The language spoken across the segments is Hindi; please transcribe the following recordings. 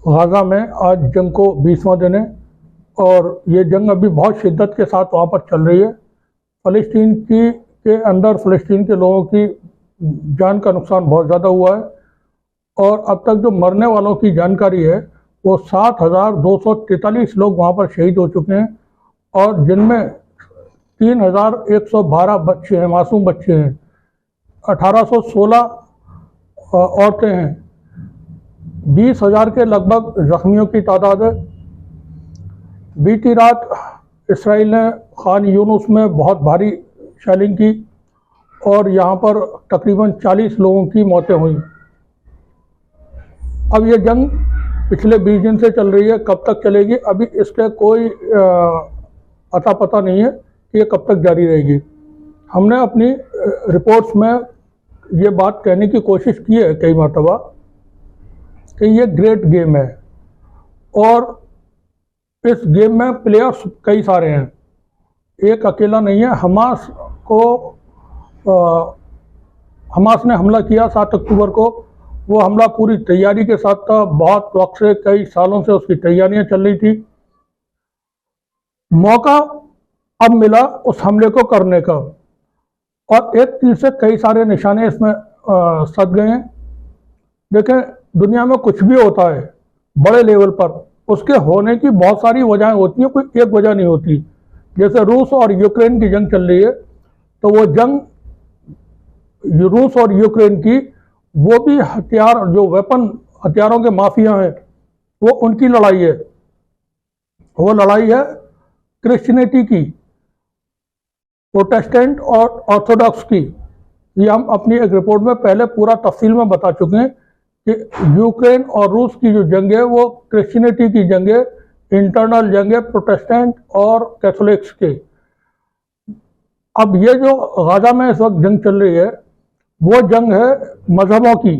गाज़ा में आज जंग को 20वां दिन है और ये जंग अभी बहुत शिद्दत के साथ वहाँ पर चल रही है। फ़लस्तीन के अंदर फ़लस्तीन के लोगों की जान का नुकसान बहुत ज़्यादा हुआ है और अब तक जो मरने वालों की जानकारी है वो 7,243 लोग वहाँ पर शहीद हो चुके हैं और जिनमें 3,112 बच्चे हैं, मासूम बच्चे हैं, 1,816 औरतें हैं, 20,000 के लगभग जख्मियों की तादाद है। बीती रात इसराइल ने खान यूनुस में बहुत भारी शेलिंग की और यहाँ पर तकरीबन 40 लोगों की मौतें हुई। अब ये जंग पिछले 20 दिन से चल रही है, कब तक चलेगी अभी इसका कोई अता पता नहीं है कि ये कब तक जारी रहेगी। हमने अपनी रिपोर्ट्स में ये बात कहने की कोशिश की है कई मरतबा कि ये ग्रेट गेम है और इस गेम में प्लेयर्स कई सारे हैं, एक अकेला नहीं है। हमास ने हमला किया 7 अक्टूबर को, वो हमला पूरी तैयारी के साथ था, बहुत वक्त से, कई सालों से उसकी तैयारियां चल रही थी। मौका अब मिला उस हमले को करने का और एक तीर से कई सारे निशाने इसमें सध गए हैं। देखें, दुनिया में कुछ भी होता है बड़े लेवल पर, उसके होने की बहुत सारी वजहें होती हैं, कोई एक वजह नहीं होती। जैसे रूस और यूक्रेन की जंग चल रही है तो वो जंग रूस और यूक्रेन की, वो भी हथियार जो वेपन हथियारों के माफिया हैं वो उनकी लड़ाई है। वो लड़ाई है क्रिश्चियनिटी की, प्रोटेस्टेंट और ऑर्थोडॉक्स की। ये हम अपनी एक रिपोर्ट में पहले पूरा तफसील में बता चुके हैं कि यूक्रेन और रूस की जो जंग है वो क्रिश्चियनिटी की जंग है, इंटरनल जंग है प्रोटेस्टेंट और कैथोलिक्स के। अब ये जो गाजा में इस वक्त जंग चल रही है वो जंग है मजहबों की,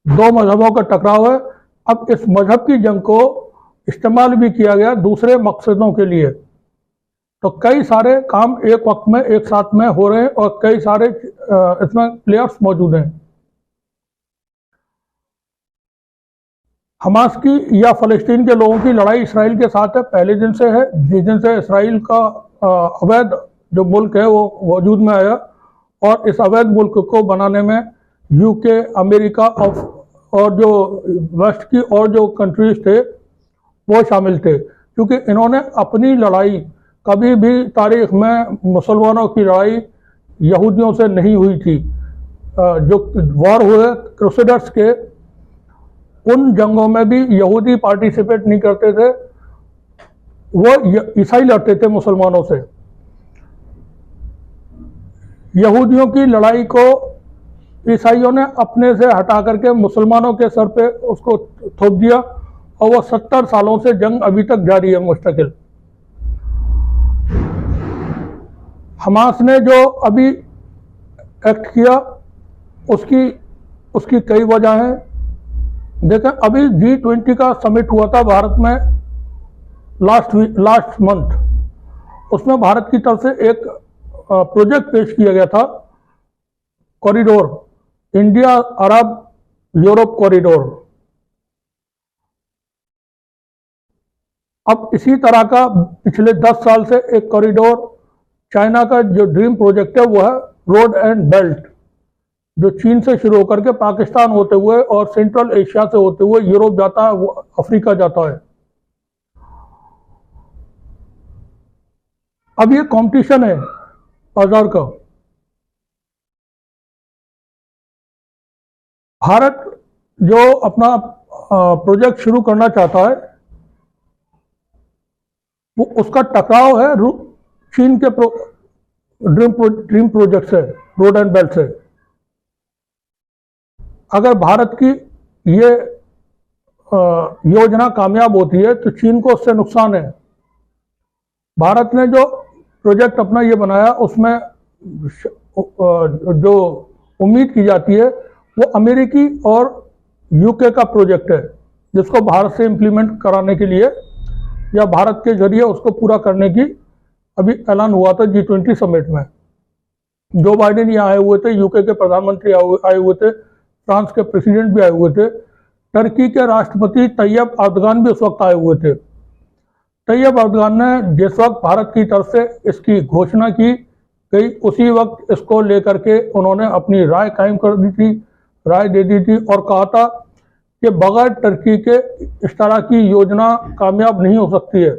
दो मजहबों का टकराव है। अब इस मजहब की जंग को इस्तेमाल भी किया गया दूसरे मकसदों के लिए, तो कई सारे काम एक वक्त में एक साथ में हो रहे हैं और कई सारे इसमें प्लेयर्स मौजूद हैं। हमास की या फ़लस्तीन के लोगों की लड़ाई इसराइल के साथ है, पहले दिन से है। जिस दिन से इसराइल का अवैध जो मुल्क है वो वजूद में आया और इस अवैध मुल्क को बनाने में यूके, अमेरिका और जो वेस्ट की और जो कंट्रीज थे वो शामिल थे, क्योंकि इन्होंने अपनी लड़ाई कभी भी तारीख में मुसलमानों की लड़ाई यहूदियों से नहीं हुई थी। जो वॉर हुए क्रूसेडर्स के, उन जंगों में भी यहूदी पार्टिसिपेट नहीं करते थे, वो ईसाई लड़ते थे मुसलमानों से। यहूदियों की लड़ाई को ईसाइयों ने अपने से हटा करके मुसलमानों के सर पे उसको थोप दिया और वो 70 सालों से जंग अभी तक जारी है मुस्तकिल। हमास ने जो अभी एक्ट किया उसकी कई वजह हैं। देखें, अभी G20 का समिट हुआ था भारत में लास्ट मंथ, उसमें भारत की तरफ से एक प्रोजेक्ट पेश किया गया था, कॉरिडोर, इंडिया अरब यूरोप कॉरिडोर। अब इसी तरह का पिछले 10 साल से एक कॉरिडोर, चाइना का जो ड्रीम प्रोजेक्ट है वो है रोड एंड बेल्ट, जो चीन से शुरू होकर के पाकिस्तान होते हुए और सेंट्रल एशिया से होते हुए यूरोप जाता है, अफ्रीका जाता है। अब ये कंपटीशन है बाजार का। भारत जो अपना प्रोजेक्ट शुरू करना चाहता है वो उसका टकराव है चीन के ड्रीम प्रोजेक्ट से, रोड एंड बेल्ट से। अगर भारत की ये योजना कामयाब होती है तो चीन को उससे नुकसान है। भारत ने जो प्रोजेक्ट अपना ये बनाया उसमें जो उम्मीद की जाती है वो अमेरिकी और यूके का प्रोजेक्ट है, जिसको भारत से इम्प्लीमेंट कराने के लिए या भारत के जरिए उसको पूरा करने की अभी ऐलान हुआ था G20 समिट में। जो बाइडेन यहाँ आए हुए थे, यूके के प्रधानमंत्री आए हुए थे, फ्रांस के प्रेसिडेंट भी आए हुए थे, टर्की के राष्ट्रपति तैयब अर्दगान भी उस वक्त आए हुए थे। तैयब अर्दगान ने जिस वक्त भारत की तरफ से इसकी घोषणा की गई, उसी वक्त इसको लेकर के उन्होंने अपनी राय कायम कर दी थी, राय दे दी थी और कहा था कि बगैर टर्की के इस तरह की योजना कामयाब नहीं हो सकती है।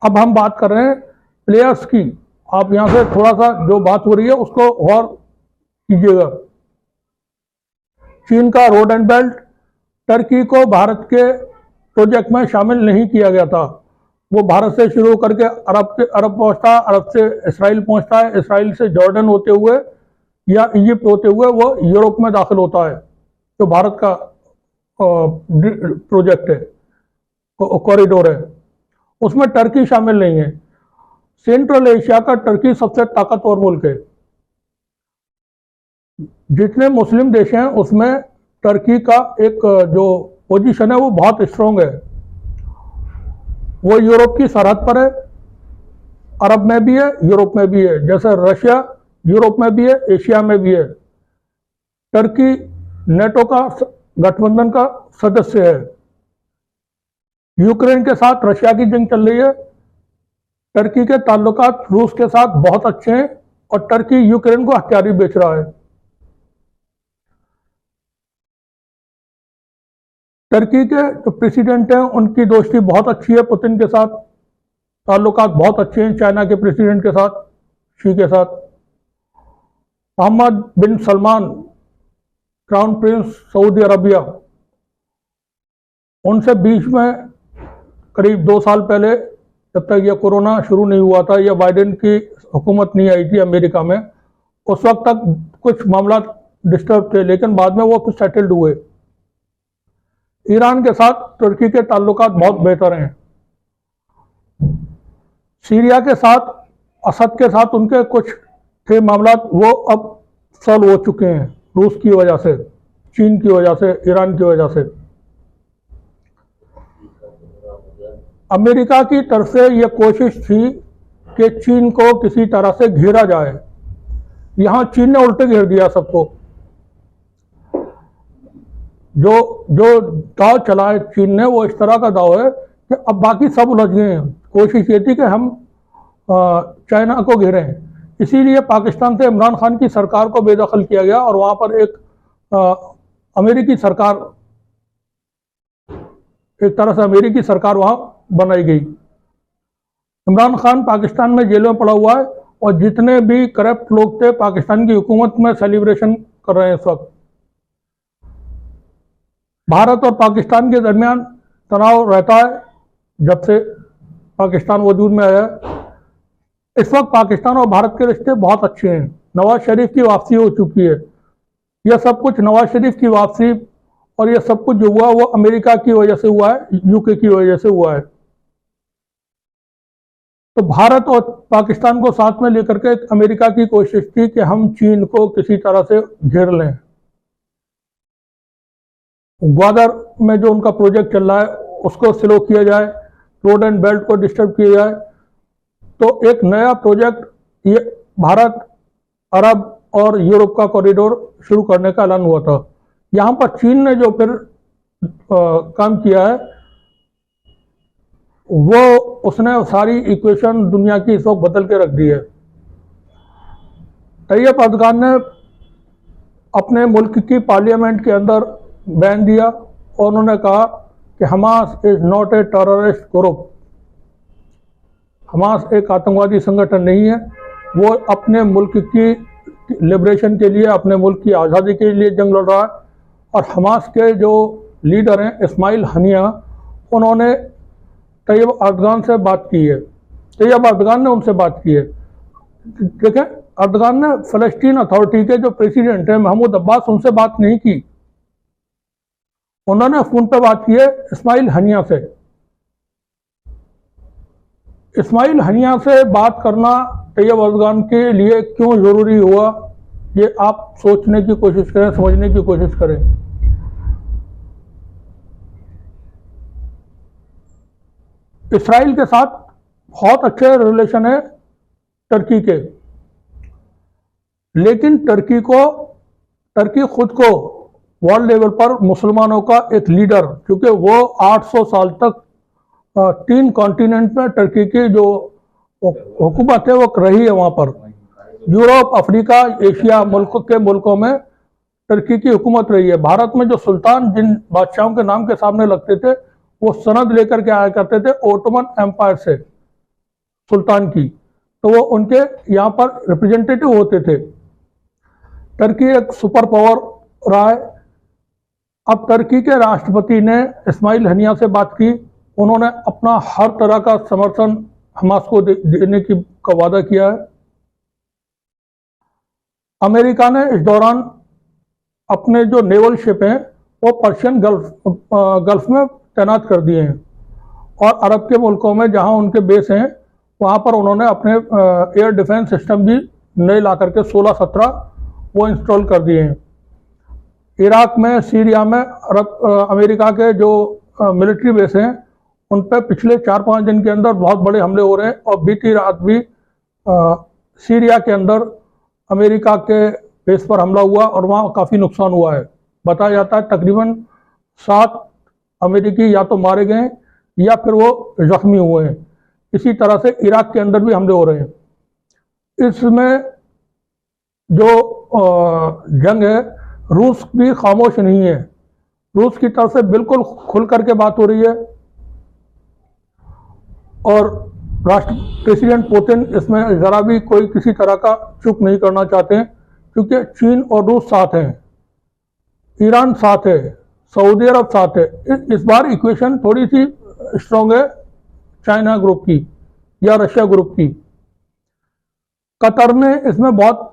अब हम बात कर रहे हैं प्लेयर्स की। आप यहां से थोड़ा सा जो बात हो रही है उसको गौर कीजिएगा। चीन का रोड एंड बेल्ट, टर्की को भारत के प्रोजेक्ट में शामिल नहीं किया गया था। वो भारत से शुरू करके अरब पहुंचता है, अरब से इसराइल पहुंचता है, इसराइल से जॉर्डन होते हुए या इजिप्ट होते हुए वो यूरोप में दाखिल होता है। जो भारत का प्रोजेक्ट है, कॉरिडोर है, उसमें टर्की शामिल नहीं है। सेंट्रल एशिया का टर्की सबसे ताकतवर मुल्क है। जितने मुस्लिम देश हैं उसमें टर्की का एक जो पोजीशन है वो बहुत स्ट्रांग है। वो यूरोप की सरहद पर है, अरब में भी है, यूरोप में भी है। जैसे रशिया यूरोप में भी है, एशिया में भी है। टर्की नेटो का गठबंधन का सदस्य है। यूक्रेन के साथ रशिया की जंग चल रही है। टर्की के ताल्लुकात रूस के साथ बहुत अच्छे हैं और टर्की यूक्रेन को हथियार बेच रहा है। टर्की के जो प्रेसिडेंट हैं उनकी दोस्ती बहुत अच्छी है पुतिन के साथ, ताल्लुकात बहुत अच्छे हैं चाइना के प्रेसिडेंट के साथ, शी के साथ। Mohammed bin Salman, crown prince Saudi Arabia, उनसे बीच में करीब 2 साल पहले, जब तक यह कोरोना शुरू नहीं हुआ था या बाइडेन की हुकूमत नहीं आई थी अमेरिका में, उस वक्त तक कुछ मामला डिस्टर्ब थे, लेकिन बाद में वो फिर सेटल्ड हुए। ईरान के साथ तुर्की के ताल्लुकात बहुत बेहतर हैं। सीरिया के साथ, असद के साथ उनके कुछ थे मामला, वो अब सॉल्व हो चुके हैं रूस की वजह से, चीन की वजह से, ईरान की वजह से। अमेरिका की तरफ से यह कोशिश थी कि चीन को किसी तरह से घेरा जाए। यहां चीन ने उल्टे घेर दिया सबको। जो दाव चला है चीन ने, वो इस तरह का दाव है कि अब बाकी सब उलझ गए हैं। कोशिश ये थी कि हम चाइना को घेरें। इसीलिए पाकिस्तान से इमरान खान की सरकार को बेदखल किया गया और वहां पर एक अमेरिकी सरकार, एक तरह से अमेरिकी सरकार वहां बनाई गई। इमरान खान पाकिस्तान में जेलों में पड़ा हुआ है और जितने भी करप्ट लोग थे पाकिस्तान की हुकूमत में सेलिब्रेशन कर रहे हैं इस वक्त। भारत और पाकिस्तान के दरमियान तनाव रहता है जब से पाकिस्तान वजूद में आया है। इस वक्त पाकिस्तान और भारत के रिश्ते बहुत अच्छे हैं। नवाज शरीफ की वापसी हो चुकी है। यह सब कुछ नवाज शरीफ की वापसी और यह सब कुछ जो हुआ वो अमेरिका की वजह से हुआ है, यूके की वजह से हुआ है। तो भारत और पाकिस्तान को साथ में लेकर के अमेरिका की कोशिश थी कि हम चीन को किसी तरह से घेर लें। ग्वादर में जो उनका प्रोजेक्ट चल रहा है उसको स्लो किया जाए, रोड एंड बेल्ट को डिस्टर्ब किया जाए। तो एक नया प्रोजेक्ट ये भारत, अरब और यूरोप का कॉरिडोर शुरू करने का ऐलान हुआ था। यहाँ पर चीन ने जो फिर काम किया है वो उसने सारी इक्वेशन दुनिया की इस वक्त बदल के रख दी है। तैयब अर्दगान ने अपने मुल्क की पार्लियामेंट के अंदर बयान दिया और उन्होंने कहा कि Hamas is not a terrorist group. Hamas एक आतंकवादी संगठन नहीं है। वो अपने मुल्क की लिबरेशन के लिए, अपने मुल्क की आज़ादी के लिए जंग लड़ रहा है। और हमास के जो लीडर हैं इस्माइल हनिया, उन्होंने तैयब अर्दगान से बात की है। तैयब अर्दगान ने उनसे बात की है। देखें, अर्दगान ने फ़लस्तीन अथॉरिटी के जो प्रेसिडेंट हैं महमूद अब्बास, उनसे बात नहीं की। उन्होंने फ़ोन पे बात की है इस्माइल हनिया से। इस्माइल हनिया से बात करना तैयब अर्दगान के लिए क्यों ज़रूरी हुआ, ये आप सोचने की कोशिश करें, समझने की कोशिश करें। इसराइल के साथ बहुत अच्छे रिलेशन है टर्की के, लेकिन टर्की खुद को वर्ल्ड लेवल पर मुसलमानों का एक लीडर, क्योंकि वो 800 साल तक 3 कॉन्टिनेंट में टर्की की जो हुकूमत है वो रही है। वहाँ पर यूरोप, अफ्रीका, एशिया के मुल्कों में टर्की की हुकूमत रही है। भारत में जो सुल्तान जिन बादशाहों के नाम के सामने लगते थे वो सनद लेकर के आया करते थे ओटोमन एम्पायर से, सुल्तान की, तो वो उनके यहाँ पर रिप्रेजेंटेटिव होते थे। टर्की एक सुपर पावर रहा है। अब टर्की के राष्ट्रपति ने इस्माइल हनिया से बात की, उन्होंने अपना हर तरह का समर्थन हमास को देने का वादा किया है। अमेरिका ने इस दौरान अपने जो नेवल शिप हैं वो पर्शियन गल्फ में तैनात कर दिए हैं, और अरब के मुल्कों में जहां उनके बेस हैं वहां पर उन्होंने अपने एयर डिफेंस सिस्टम भी नए ला करके 16-17 वो इंस्टॉल कर दिए हैं। इराक में, सीरिया में अमेरिका के जो मिलिट्री बेस हैं उन पर पिछले 4-5 दिन के अंदर बहुत बड़े हमले हो रहे हैं, और बीती रात भी सीरिया के अंदर अमेरिका के बेस पर हमला हुआ और वहाँ काफ़ी नुकसान हुआ है। बताया जाता है तकरीबन 7 अमेरिकी या तो मारे गए या फिर वो जख्मी हुए हैं। इसी तरह से इराक के अंदर भी हमले हो रहे हैं। इसमें जो जंग है, रूस भी खामोश नहीं है। रूस की तरफ से बिल्कुल खुल करके बात हो रही है, और प्रेसिडेंट पुतिन इसमें ज़रा भी कोई किसी तरह का चुप नहीं करना चाहते हैं, क्योंकि चीन और रूस साथ हैं, ईरान साथ है, सऊदी अरब साथ है। इस बार इक्वेशन थोड़ी सी स्ट्रॉन्ग है चाइना ग्रुप की या रशिया ग्रुप की। कतर ने इसमें बहुत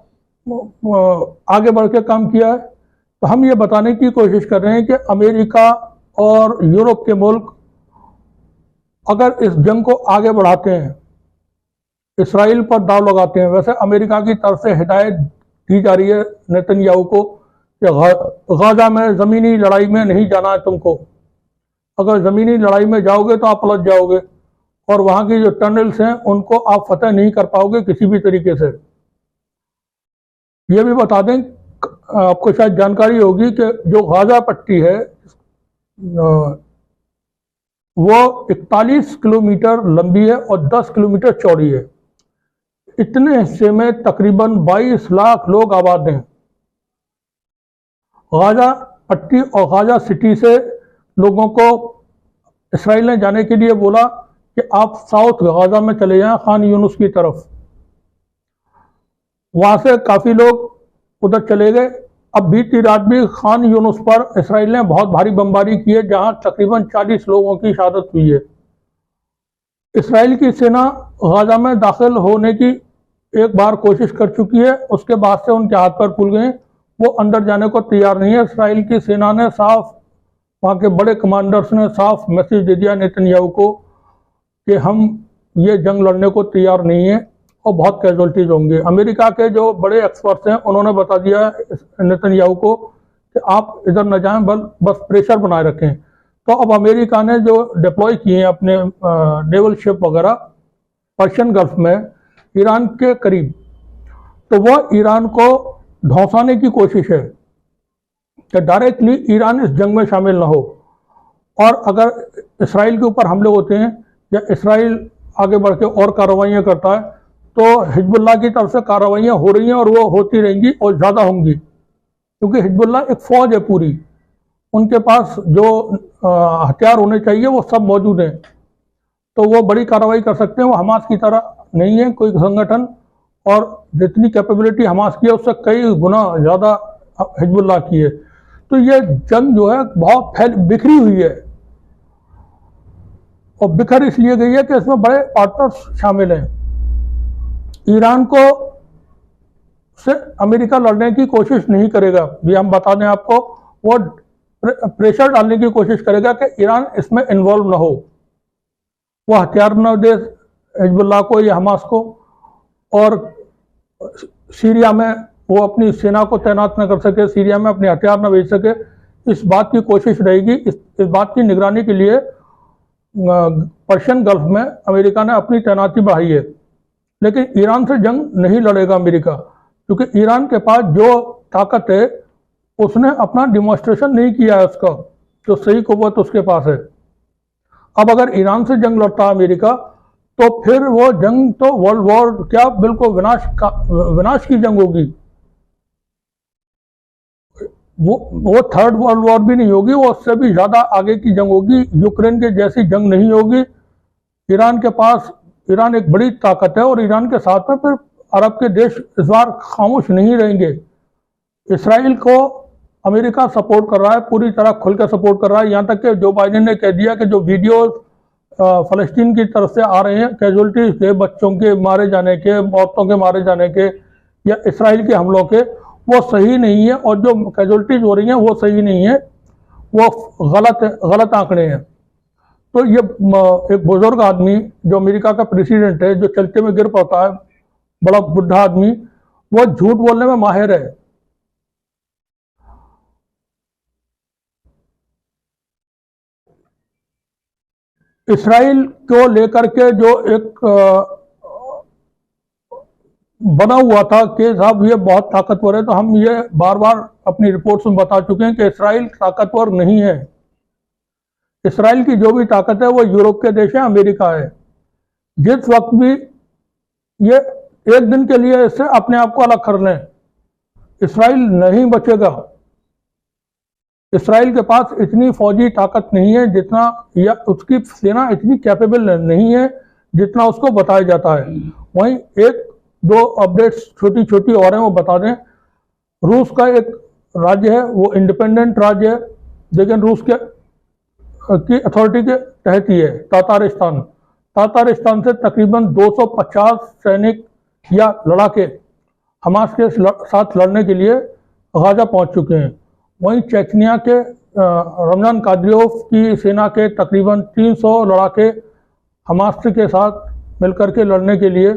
आगे बढ़ के काम किया है। तो हम ये बताने की कोशिश कर रहे हैं कि अमेरिका और यूरोप के मुल्क अगर इस जंग को आगे बढ़ाते हैं, इसराइल पर दाव लगाते हैं, वैसे अमेरिका की तरफ से हिदायत दी जा रही है नेतन्याहू को कि गाजा में ज़मीनी लड़ाई में नहीं जाना है तुमको। अगर ज़मीनी लड़ाई में जाओगे तो आप उलझ जाओगे, और वहाँ की जो टनल्स हैं उनको आप फतेह नहीं कर पाओगे किसी भी तरीके से। ये भी बता दें, आपको शायद जानकारी होगी कि जो गाजा पट्टी है वो 41 किलोमीटर लंबी है और 10 किलोमीटर चौड़ी है। इतने हिस्से में तकरीबन 22 लाख लोग आबाद हैं। गाजा पट्टी और गाजा सिटी से लोगों को इसराइल ने जाने के लिए बोला कि आप साउथ गाजा में चले जाएं, खान यूनुस की तरफ। वहां से काफ़ी लोग उधर चले गए। अब बीती रात भी खान यूनुस पर इसराइल ने बहुत भारी बमबारी की है, जहां तकरीबन 40 लोगों की शहादत हुई है। इसराइल की सेना गाजा में दाखिल होने की एक बार कोशिश कर चुकी है, उसके बाद से उनके हाथ पर खुल गए, वो अंदर जाने को तैयार नहीं है। इसराइल की सेना ने साफ, वहाँ के बड़े कमांडर्स ने साफ मैसेज दे दिया नेतन्याहू को कि हम ये जंग लड़ने को तैयार नहीं है और बहुत कैजुअल्टीज होंगे। अमेरिका के जो बड़े एक्सपर्ट्स हैं उन्होंने बता दिया नेतन्याहू को कि आप इधर न जाएं, बस प्रेशर बनाए रखें। तो अब अमेरिका ने जो डिप्लॉय किए हैं अपने नेवल शिप वगैरह पर्शियन गल्फ में ईरान के करीब, तो वह ईरान को धौंसाने की कोशिश है कि डायरेक्टली ईरान इस जंग में शामिल ना हो। और अगर इसराइल के ऊपर हमले होते हैं या इसराइल आगे बढ़ के और कार्रवाइयाँ करता है तो हिजबुल्लाह की तरफ से कार्रवाइयाँ हो रही हैं और वो होती रहेंगी और ज़्यादा होंगी, क्योंकि हिजबुल्लाह एक फ़ौज है पूरी, उनके पास जो हथियार होने चाहिए वो सब मौजूद हैं, तो वो बड़ी कार्रवाई कर सकते हैं। वो हमास की तरह नहीं है कोई संगठन, और जितनी कैपेबिलिटी हमास की है उससे कई गुना ज़्यादा हिजबुल्लाह की है। तो ये जंग जो है बहुत बिखरी हुई है, और बिखर इसलिए गई है कि इसमें बड़े पार्टनर्स शामिल हैं। ईरान को से अमेरिका लड़ने की कोशिश नहीं करेगा, ये हम बता दें आपको। वो प्रेशर डालने की कोशिश करेगा कि ईरान इसमें इन्वॉल्व ना हो, वो हथियार न दे हिजबुल्लाह को या हमास को, और सीरिया में वो अपनी सेना को तैनात न कर सके, सीरिया में अपने हथियार न भेज सके। इस बात की कोशिश रहेगी। इस बात की निगरानी के लिए पर्शियन गल्फ में अमेरिका ने अपनी तैनाती बढ़ाई है। लेकिन ईरान से जंग नहीं लड़ेगा अमेरिका, क्योंकि ईरान के पास जो ताकत है उसने अपना डिमॉन्स्ट्रेशन नहीं किया है उसका, जो सही कुव्वत उसके पास है। अब अगर ईरान से जंग लड़ता है अमेरिका, तो फिर वो जंग तो वर्ल्ड वॉर क्या, बिल्कुल विनाश की जंग होगी। वो थर्ड वर्ल्ड वॉर भी नहीं होगी, वो उससे भी ज्यादा आगे की जंग होगी। यूक्रेन के जैसी जंग नहीं होगी। ईरान एक बड़ी ताकत है, और ईरान के साथ में फिर अरब के देश इस बार खामोश नहीं रहेंगे। इसराइल को अमेरिका सपोर्ट कर रहा है, पूरी तरह खुल कर सपोर्ट कर रहा है। यहाँ तक कि जो बाइडेन ने कह दिया कि जो वीडियो फलस्तीन की तरफ से आ रहे हैं, कैजुअलिटीज के, बच्चों के मारे जाने के, औरतों के मारे जाने के, या इसराइल के हमलों के, वो सही नहीं है। और जो कैजुअलिटीज हो रही हैं वो सही नहीं है, वो गलत आंकड़े हैं। तो ये एक बुजुर्ग आदमी जो अमेरिका का प्रेसिडेंट है, जो चलते में गिर पड़ता है, बड़ा बुढ़ा आदमी, वो झूठ बोलने में माहिर है। इसराइल को लेकर के जो एक बना हुआ था कि साहब ये बहुत ताकतवर है, तो हम ये बार बार अपनी रिपोर्ट्स में बता चुके हैं कि इसराइल ताकतवर नहीं है। इसराइल की जो भी ताकत है वो यूरोप के देश है, अमेरिका है। जिस वक्त भी ये एक दिन के लिए इससे अपने आप को अलग कर लें, इसराइल नहीं बचेगा। इसराइल के पास इतनी फौजी ताकत नहीं है जितना, या उसकी सेना इतनी कैपेबल नहीं है जितना उसको बताया जाता है। वहीं एक दो अपडेट्स छोटी छोटी और हैं, वो बता दें। रूस का एक राज्य है, वो इंडिपेंडेंट राज्य है, लेकिन रूस के की अथॉरिटी के तहत ही है, तातारिस्तान। तातारिस्तान से तकरीबन 250 सैनिक या लड़ाके हमास के साथ लड़ने के लिए गाजा पहुंच चुके हैं। वहीं चेचनिया के रमजान कादिरोव की सेना के तकरीबन 300 लड़ाके हमास के साथ मिलकर के लड़ने के लिए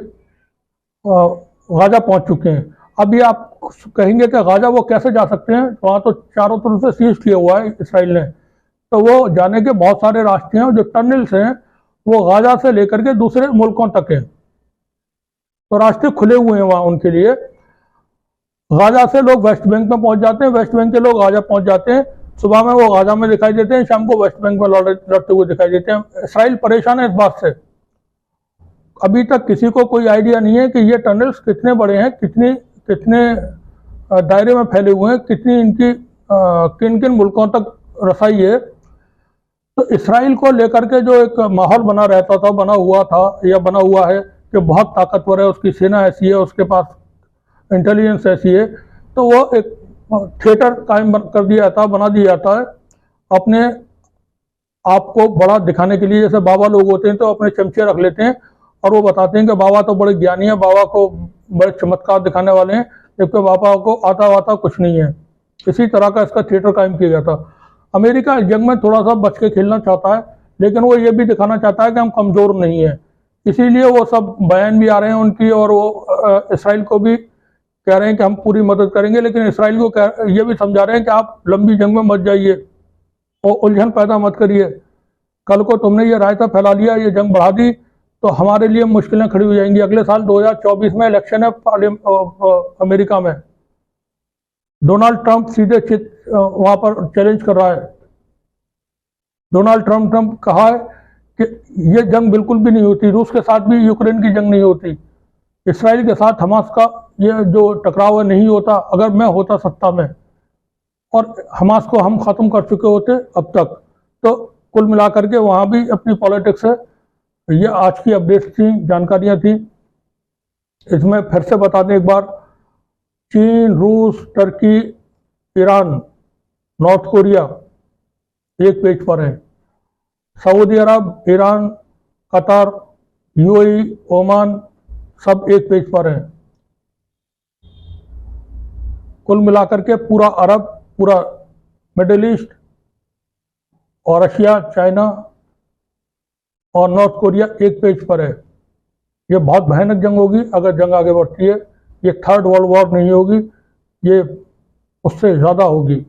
गाजा पहुंच चुके हैं। अभी आप कहेंगे कि गाजा वो कैसे जा सकते हैं, वहाँ तो चारों तरफ से सीज किया हुआ है इसराइल ने, तो वो जाने के बहुत सारे रास्ते हैं। जो टनल्स हैं वो गाजा से लेकर के दूसरे मुल्कों तक हैं, तो रास्ते खुले हुए हैं वहाँ उनके लिए। गाजा से लोग वेस्ट बैंक में पहुंच जाते हैं, वेस्ट बैंक के लोग गाजा पहुंच जाते हैं। सुबह में वो गाजा में दिखाई देते हैं, शाम को वेस्ट बैंक में लड़ते हुए दिखाई देते हैं। इसराइल परेशान है इस बात से। अभी तक किसी को कोई आइडिया नहीं है कि ये टनल्स कितने बड़े हैं, कितने दायरे में फैले हुए हैं, कितनी इनकी किन किन मुल्कों तक रसाई है। तो इसराइल को लेकर के जो एक माहौल बना रहता था, बना हुआ है कि बहुत ताकतवर है, उसकी सेना ऐसी है, उसके पास इंटेलिजेंस ऐसी है, तो वो एक थिएटर कायम बना दिया जाता है अपने आप को बड़ा दिखाने के लिए। जैसे बाबा लोग होते हैं तो अपने चमचे रख लेते हैं और वो बताते हैं कि बाबा तो बड़े ज्ञानी है, बाबा को बड़े चमत्कार दिखाने वाले हैं, जबकि बाबा को आता वाता कुछ नहीं है। इसी तरह का इसका थिएटर कायम किया गया था। अमेरिका इस जंग में थोड़ा सा बच के खेलना चाहता है, लेकिन वो ये भी दिखाना चाहता है कि हम कमज़ोर नहीं है। इसीलिए वो सब बयान भी आ रहे हैं उनकी, और वो इसराइल को भी कह रहे हैं कि हम पूरी मदद करेंगे, लेकिन इसराइल को ये भी समझा रहे हैं कि आप लंबी जंग में मत जाइए और उलझन पैदा मत करिए। कल को तुमने ये रायता फैला लिया, ये जंग बढ़ा दी, तो हमारे लिए मुश्किलें खड़ी हो जाएंगी। अगले साल 2024 में इलेक्शन है अमेरिका में। डोनाल्ड ट्रंप सीधे वहां पर चैलेंज कर रहा है। डोनाल्ड ट्रंप कहा है कि ये जंग बिल्कुल भी नहीं होती, रूस के साथ भी यूक्रेन की जंग नहीं होती, इसराइल के साथ हमास का ये जो टकराव है नहीं होता। अगर मैं होता सत्ता में और हमास को हम ख़त्म कर चुके होते अब तक, तो कुल मिलाकर के वहाँ भी अपनी पॉलिटिक्स है। ये आज की अपडेट्स थी, जानकारियाँ थी। इसमें फिर से बता दें एक बार, चीन, रूस, टर्की, ईरान, नॉर्थ कोरिया एक पेज पर है। सऊदी अरब, ईरान, कतर, यूएई, ओमान सब एक पेज पर है। कुल मिलाकर के पूरा अरब, पूरा मिडिल ईस्ट और रशिया, चाइना और नॉर्थ कोरिया एक पेज पर है। ये बहुत भयानक जंग होगी अगर जंग आगे बढ़ती है। ये थर्ड वर्ल्ड वॉर नहीं होगी, ये उससे ज़्यादा होगी।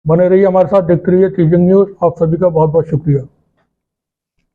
बने रहिए हमारे साथ, देखते रहिए चीजंग न्यूज़। आप सभी का बहुत बहुत शुक्रिया।